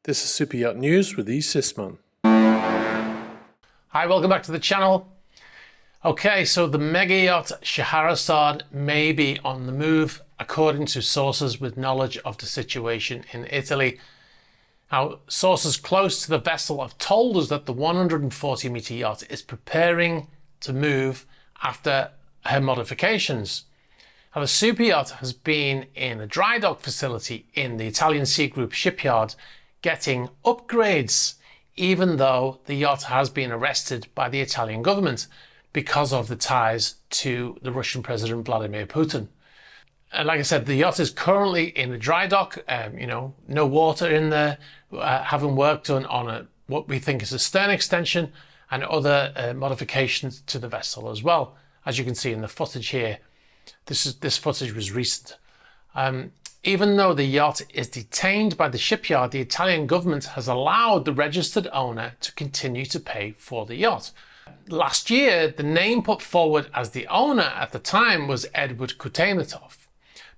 This is Super Yacht News with Sisman. Hi, welcome back to the channel. Okay, so the mega yacht Scheherazade may be on the move, according to sources with knowledge of the situation in Italy. Now, sources close to the vessel have told us that the 140-meter yacht is preparing to move after her modifications. Now, the super yacht has been in a dry dock facility in the Italian Sea Group shipyard getting upgrades, even though the yacht has been arrested by the Italian government because of the ties to the Russian President Vladimir Putin. And like I said, the yacht is currently in a dry dock, no water in there, having worked on what we think is a stern extension and other modifications to the vessel as well. As you can see in the footage here, this footage was recent. Even though the yacht is detained by the shipyard, the Italian government has allowed the registered owner to continue to pay for the yacht. Last year, the name put forward as the owner at the time was Edward Kutenatov,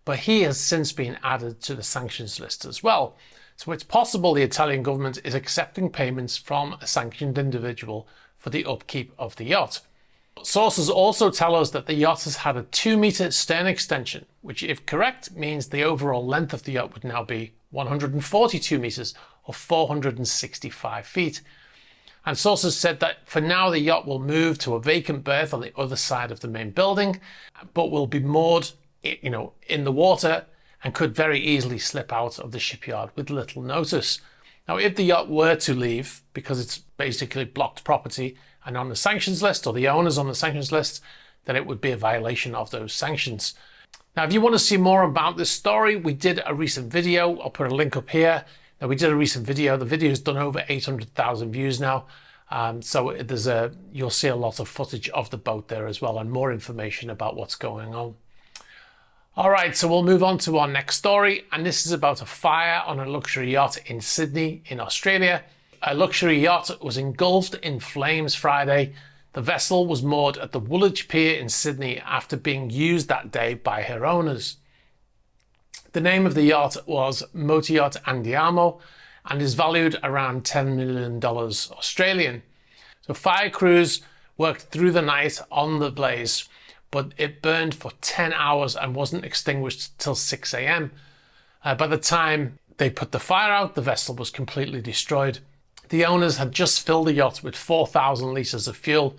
but he has since been added to the sanctions list as well. So it's possible the Italian government is accepting payments from a sanctioned individual for the upkeep of the yacht. Sources also tell us that the yacht has had a 2-meter stern extension, which, if correct, means the overall length of the yacht would now be 142 meters or 465 feet. And sources said that for now the yacht will move to a vacant berth on the other side of the main building, but will be moored, in the water and could very easily slip out of the shipyard with little notice. Now, if the yacht were to leave because it's basically blocked property and on the sanctions list, or the owner's on the sanctions list, then it would be a violation of those sanctions. Now, if you want to see more about this story, we did a recent video. I'll put a link up here. Now, we did a recent video. The video's done over 800,000 views now. So you'll see a lot of footage of the boat there as well and more information about what's going on. All right, so we'll move on to our next story. And this is about a fire on a luxury yacht in Sydney in Australia. A luxury yacht was engulfed in flames Friday. The vessel was moored at the Woolwich Pier in Sydney after being used that day by her owners. The name of the yacht was Yacht Andiamo and is valued around $10 million Australian. So fire crews worked through the night on the blaze, but it burned for 10 hours and wasn't extinguished till 6 a.m. By the time they put the fire out, the vessel was completely destroyed. The owners had just filled the yacht with 4,000 litres of fuel,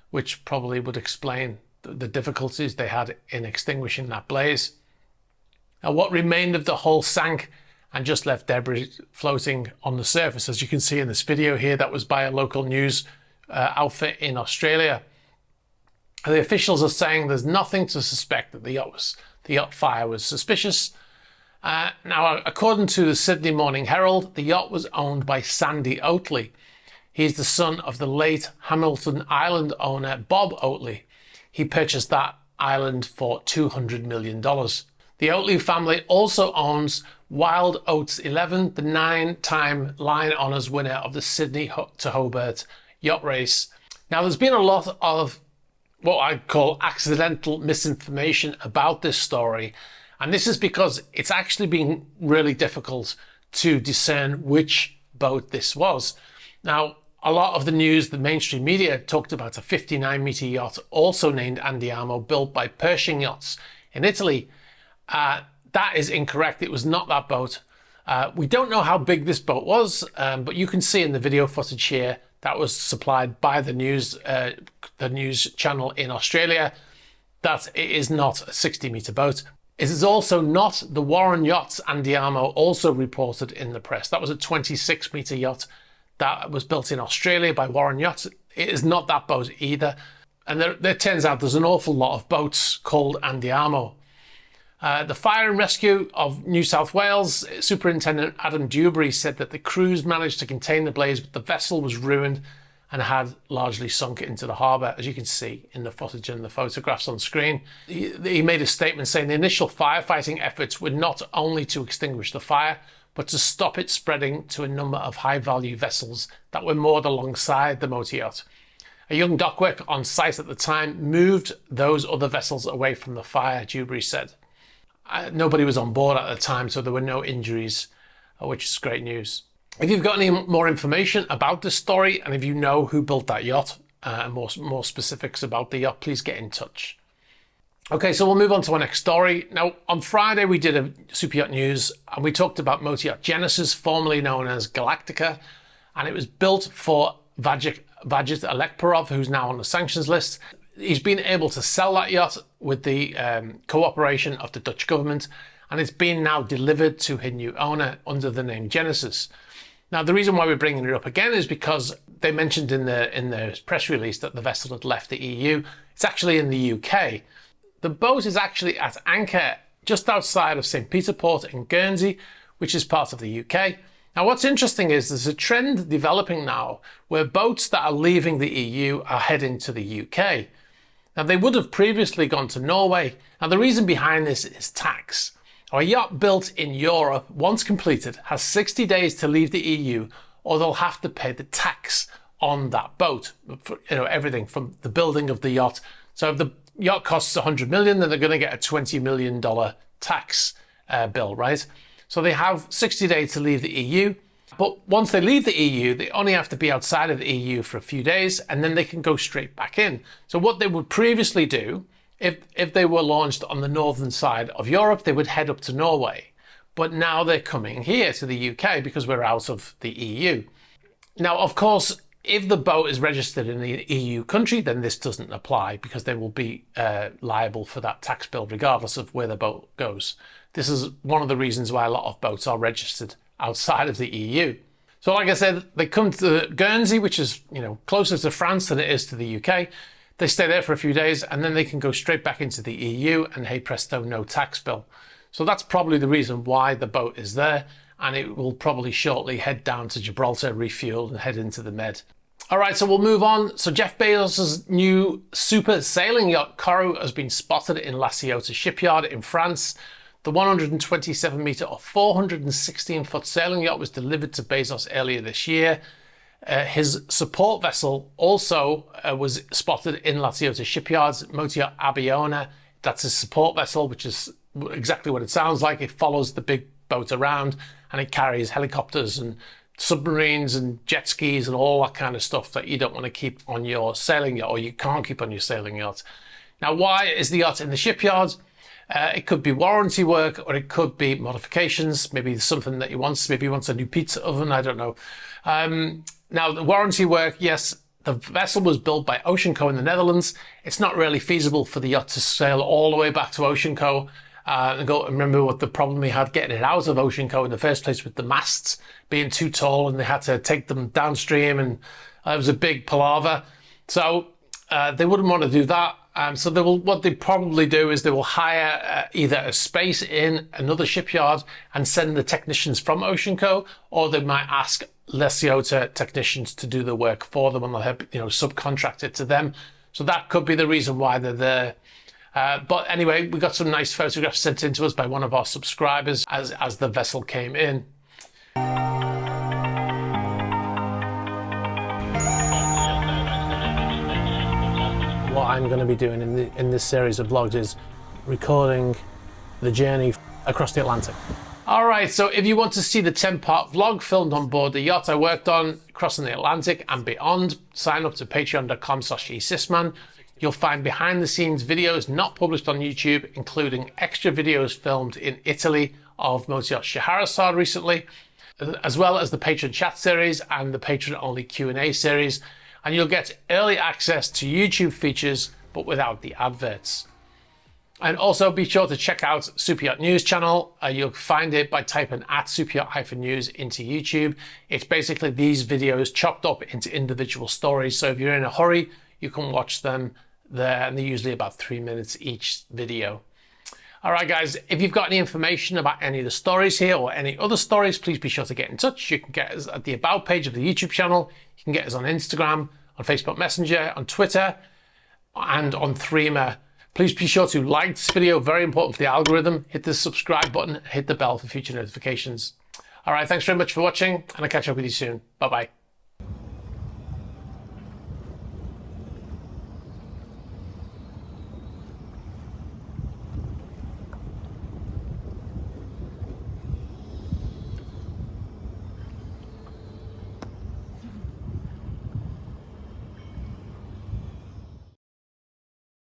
which probably would explain the difficulties they had in extinguishing that blaze. Now, what remained of the hull sank and just left debris floating on the surface, as you can see in this video here. That was by a local news outfit in Australia. And the officials are saying there's nothing to suspect that the yacht fire was suspicious. Now, according to the Sydney Morning Herald, the yacht was owned by Sandy Oatley. He's the son of the late Hamilton Island owner Bob Oatley. He purchased that island for $200 million. The Oatley family also owns Wild Oats 11, the 9-time Line Honours winner of the Sydney to Hobart yacht race. Now, there's been a lot of what I call accidental misinformation about this story. And this is because it's actually been really difficult to discern which boat this was. Now, a lot of the news, the mainstream media, talked about a 59-meter yacht, also named Andiamo, built by Pershing Yachts in Italy. That is incorrect. It was not that boat. We don't know how big this boat was, but you can see in the video footage here that was supplied by the news channel in Australia that it is not a 60-meter boat. It is also not the Warren Yachts Andiamo, also reported in the press. That was a 26-meter yacht that was built in Australia by Warren Yachts. It is not that boat either. And there turns out there's an awful lot of boats called Andiamo. The Fire and Rescue of New South Wales Superintendent Adam Dewberry said that the crews managed to contain the blaze, but the vessel was ruined and had largely sunk into the harbour, as you can see in the footage and the photographs on screen. He made a statement saying the initial firefighting efforts were not only to extinguish the fire, but to stop it spreading to a number of high-value vessels that were moored alongside the motor yacht. A young dockworker on site at the time moved those other vessels away from the fire, Dewberry said. Nobody was on board at the time, so there were no injuries, which is great news. If you've got any more information about this story, and if you know who built that yacht, and more specifics about the yacht, please get in touch. Okay, so we'll move on to our next story. Now, on Friday, we did a Super Yacht News, and we talked about motor yacht Genesis, formerly known as Galactica, and it was built for Vagit Alekperov, who's now on the sanctions list. He's been able to sell that yacht with the cooperation of the Dutch government, and it's been now delivered to his new owner under the name Genesis. Now, the reason why we're bringing it up again is because they mentioned in their press release that the vessel had left the EU. It's actually in the UK. The boat is actually at anchor just outside of St. Peter Port in Guernsey, which is part of the UK. Now, what's interesting is there's a trend developing now where boats that are leaving the EU are heading to the UK. Now, they would have previously gone to Norway. Now, the reason behind this is tax. A yacht built in Europe, once completed, has 60 days to leave the EU, or they'll have to pay the tax on that boat. For, everything from the building of the yacht. So if the yacht costs 100 million, then they're going to get a $20 million tax bill, right? So they have 60 days to leave the EU. But once they leave the EU, they only have to be outside of the EU for a few days, and then they can go straight back in. So what they would previously do, if they were launched on the northern side of Europe, they would head up to Norway. But now they're coming here to the UK because we're out of the EU. Now, of course, if the boat is registered in the EU country, then this doesn't apply because they will be liable for that tax bill regardless of where the boat goes. This is one of the reasons why a lot of boats are registered outside of the EU. So like I said, they come to Guernsey, which is closer to France than it is to the UK. They stay there for a few days and then they can go straight back into the EU and hey presto, no tax bill. So that's probably the reason why the boat is there, and it will probably shortly head down to Gibraltar, refuel and head into the Med. All right, so we'll move on. So Jeff Bezos' new super sailing yacht Koru has been spotted in La Ciotat shipyard in France. The 127 meter or 416 foot sailing yacht was delivered to Bezos earlier this year. His support vessel also was spotted in La Ciotat shipyards, Motor Yacht Abiona. That's his support vessel, which is exactly what it sounds like. It follows the big boat around and it carries helicopters and submarines and jet skis and all that kind of stuff that you don't want to keep on your sailing yacht, or you can't keep on your sailing yacht. Now, why is the yacht in the shipyard? It could be warranty work, or it could be modifications. Maybe something that he wants. Maybe he wants a new pizza oven. I don't know. Now, the warranty work, yes, the vessel was built by Ocean Co in the Netherlands. It's not really feasible for the yacht to sail all the way back to Ocean Co. Remember what the problem we had getting it out of Ocean Co in the first place, with the masts being too tall and they had to take them downstream, and it was a big palaver. So they wouldn't want to do that. So what they probably do is they will hire either a space in another shipyard and send the technicians from Ocean Co, or they might ask La Ciotat technicians to do the work for them and they'll have, subcontract it to them. So that could be the reason why they're there. But anyway, we got some nice photographs sent in to us by one of our subscribers as the vessel came in. What I'm going to be doing in this series of vlogs is recording the journey across the Atlantic. All right, so if you want to see the 10-part vlog filmed on board the yacht I worked on crossing the Atlantic and beyond, sign up to patreon.com/esisman. You'll find behind the scenes videos not published on YouTube, including extra videos filmed in Italy of Motor Yacht Scheherazade recently, as well as the patron chat series and the patron only Q&A series. And you'll get early access to YouTube features, but without the adverts. And also be sure to check out Super Yacht News channel. You'll find it by typing @superyacht-news into YouTube. It's basically these videos chopped up into individual stories. So if you're in a hurry, you can watch them there, and they're usually about 3 minutes each video. All right, guys, if you've got any information about any of the stories here or any other stories, please be sure to get in touch. You can get us at the About page of the YouTube channel. You can get us on Instagram, on Facebook Messenger, on Twitter, and on Threema. Please be sure to like this video, very important for the algorithm. Hit the subscribe button, hit the bell for future notifications. All right, thanks very much for watching, and I'll catch up with you soon. Bye-bye.